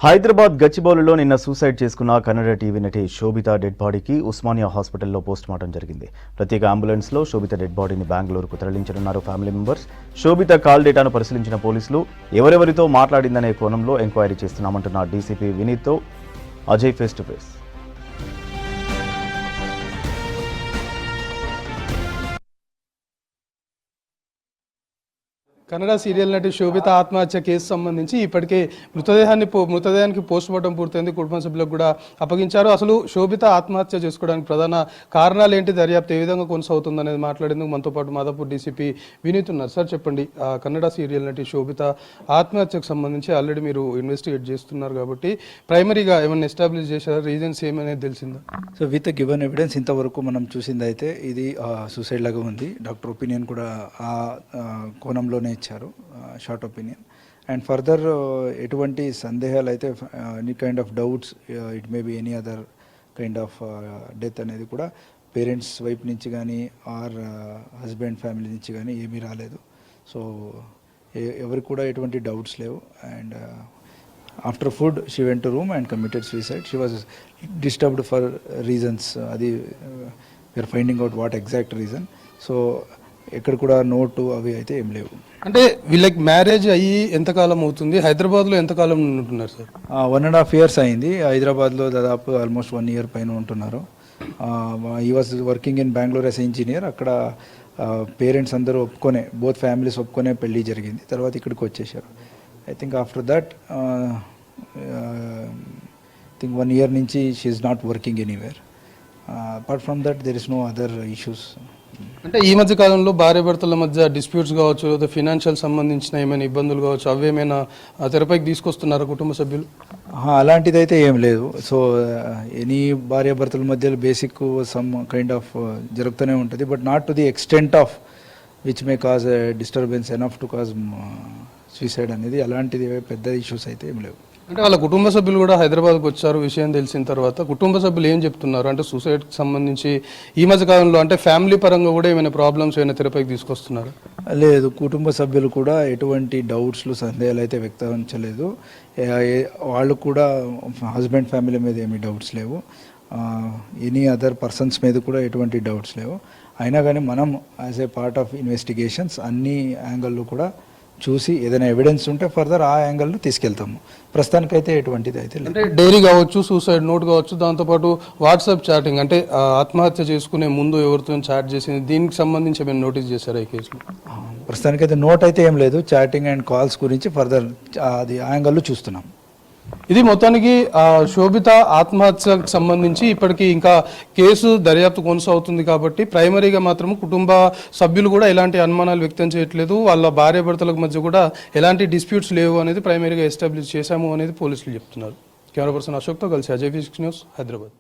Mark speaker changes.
Speaker 1: హైదరాబాద్ గచ్చిబౌలిలో నిన్న సూసైడ్ చేసుకున్న కన్నడ టీవీ నటి శోభిత డెడ్ బాడీకి ఉస్మానియా హాస్పిటల్లో పోస్ట్మార్టం జరిగింది. ప్రత్యేక అంబులెన్స్లో శోభిత డెడ్ బాడీని బెంగళూరుకు తరలించనున్నారు ఫ్యామిలీ మెంబర్స్. శోభిత కాల్ డేటాను పరిశీలించిన పోలీసులు ఎవరెవరితో మాట్లాడిందనే కోణంలో ఎంక్వైరీ చేస్తున్నామంటున్న డీసీపీ వినీత్తో Ajay face to face.
Speaker 2: Kannada serial నటి శోభిత ఆత్మహత్య కేసు సంబంధించి ఇప్పటికే మృతదేహానికి పోస్ట్మార్టం పూర్తయింది. కుటుంబ సభ్యులకు కూడా అప్పగించారు. అసలు శోభిత ఆత్మహత్య చేసుకోవడానికి ప్రధాన కారణాలు ఏంటి, దర్యాప్తు ఏ విధంగా కొనసాగుతుంది అనేది మాట్లాడేందుకు మనతో పాటు మాదాపూర్ డీసీపీ వినీత్ ఉన్నారు. సార్ చెప్పండి, కన్నడ సీరియల్ నటి శోభిత ఆత్మహత్యకు సంబంధించి ఆల్రెడీ మీరు ఇన్వెస్టిగేట్ చేస్తున్నారు కాబట్టి ప్రైమరీగా ఏమైనా ఎస్టాబ్లిష్ చేశారా, రీజన్స్ ఏమనేది తెలిసిందా?
Speaker 3: సో విత్ గివెన్ ఎవిడెన్స్ ఇంతవరకు మనం చూసింది అయితే ఇది సూసైడ్ లాగా ఉంది. డాక్టర్ ఒపీనియన్ కూడా ఆ కోణంలోనే ఇచ్చారు, షార్ట్ ఒపీనియన్. అండ్ ఫర్దర్ ఎటువంటి సందేహాలు అయితే any kind of doubts, it may be any other kind of death అనేది కూడా పేరెంట్స్ వైపు నుంచి కానీ ఆర్ హస్బెండ్ ఫ్యామిలీ నుంచి కానీ ఏమీ రాలేదు. సో ఎవరికి కూడా ఎటువంటి డౌట్స్ లేవు. And after food she went to room and committed suicide. She was disturbed for reasons, అది we are finding out what exact reason. So ఎక్కడ కూడా నోటు అవి అయితే ఏం లేవు.
Speaker 2: అంటే వీళ్ళకి మ్యారేజ్ అయ్యి ఎంతకాలం అవుతుంది, హైదరాబాద్లో ఎంతకాలం ఉంటున్నారు సార్?
Speaker 3: 1.5 years అయింది. హైదరాబాద్లో దాదాపు ఆల్మోస్ట్ 1 year పైన ఉంటున్నారు. ఈ was working in Bengaluru as engineer. అక్కడ పేరెంట్స్ అందరూ ఒప్పుకొనే, బోత్ ఫ్యామిలీస్ ఒప్పుకొనే పెళ్ళి జరిగింది. తర్వాత ఇక్కడికి వచ్చేసారు. I think after that think 1 year నుంచి she is not working anywhere. Apart from that there is no other issues.
Speaker 2: అంటే ఈ మధ్య కాలంలో భార్య భర్తల మధ్య డిస్ప్యూట్స్ కావచ్చు, లేదా ఫినాన్షియల్ సంబంధించిన ఏమైనా ఇబ్బందులు కావచ్చు, అవేమైనా తెరపైకి తీసుకొస్తున్నారా కుటుంబ సభ్యులు?
Speaker 3: అలాంటిది అయితే ఏం లేదు. సో ఎనీ భార్య భర్తల మధ్య బేసిక్ సమ్ కైండ్ ఆఫ్ జరుగుతూనే ఉంటుంది, but not to the extent of which may cause disturbance enough to cause suicide అనేది. అలాంటిది పెద్ద ఇష్యూస్ అయితే ఏం లేవు.
Speaker 2: అంటే వాళ్ళ కుటుంబ సభ్యులు కూడా హైదరాబాద్కి వచ్చారు. విషయం తెలిసిన తర్వాత కుటుంబ సభ్యులు ఏం చెప్తున్నారు? అంటే సూసైడ్కి సంబంధించి ఈ మధ్య కాలంలో అంటే ఫ్యామిలీ పరంగా కూడా ఏమైనా ప్రాబ్లమ్స్ ఏమైనా తెరపైకి తీసుకొస్తున్నారు?
Speaker 3: లేదు, కుటుంబ సభ్యులు కూడా ఎటువంటి డౌట్స్లు సందేహాలు అయితే వ్యక్తపరచలేదు. వాళ్ళు కూడా హస్బెండ్ ఫ్యామిలీ మీద ఏమీ డౌట్స్ లేవు. ఎనీ అదర్ పర్సన్స్ మీద కూడా ఎటువంటి డౌట్స్ లేవు. అయినా కానీ మనం as a part of investigations అన్ని యాంగిల్లో కూడా చూసి ఏదైనా ఎవిడెన్స్ ఉంటే ఫర్దర్ ఆ యాంగిల్లో తీసుకెళ్తాము. ప్రస్తుతానికైతే ఎటువంటిది అయితే లేదు.
Speaker 2: అంటే డైరీ కావచ్చు, సూసైడ్ నోట్ కావచ్చు, దాంతోపాటు వాట్సాప్ చాటింగ్, అంటే ఆత్మహత్య చేసుకునే ముందు ఎవరితో చాట్ చేసింది, దీనికి సంబంధించి ఏమైనా నోటీస్ చేశారా ఈ కేసులో?
Speaker 3: ప్రస్తుతానికైతే నోట్ అయితే ఏం లేదు. చాటింగ్ అండ్ కాల్స్ గురించి ఫర్దర్ అది ఆ యాంగిల్లో చూస్తున్నాం.
Speaker 2: ఇది మొత్తానికి శోభిత ఆత్మహత్యకు సంబంధించి ఇప్పటికీ ఇంకా కేసు దర్యాప్తు కొనసాగుతుంది కాబట్టి ప్రైమరీగా మాత్రం కుటుంబ సభ్యులు కూడా ఎలాంటి అనుమానాలు వ్యక్తం చేయట్లేదు. వాళ్ళ భార్య భర్తలకు మధ్య కూడా ఎలాంటి డిస్ప్యూట్స్ లేవు అనేది ప్రైమరీగా ఎస్టాబ్లిష్ చేశాము అనేది పోలీసులు చెప్తున్నారు. కెమెరా పర్సన్ అశోక్తో కలిసి అజయ్ న్యూస్, హైదరాబాద్.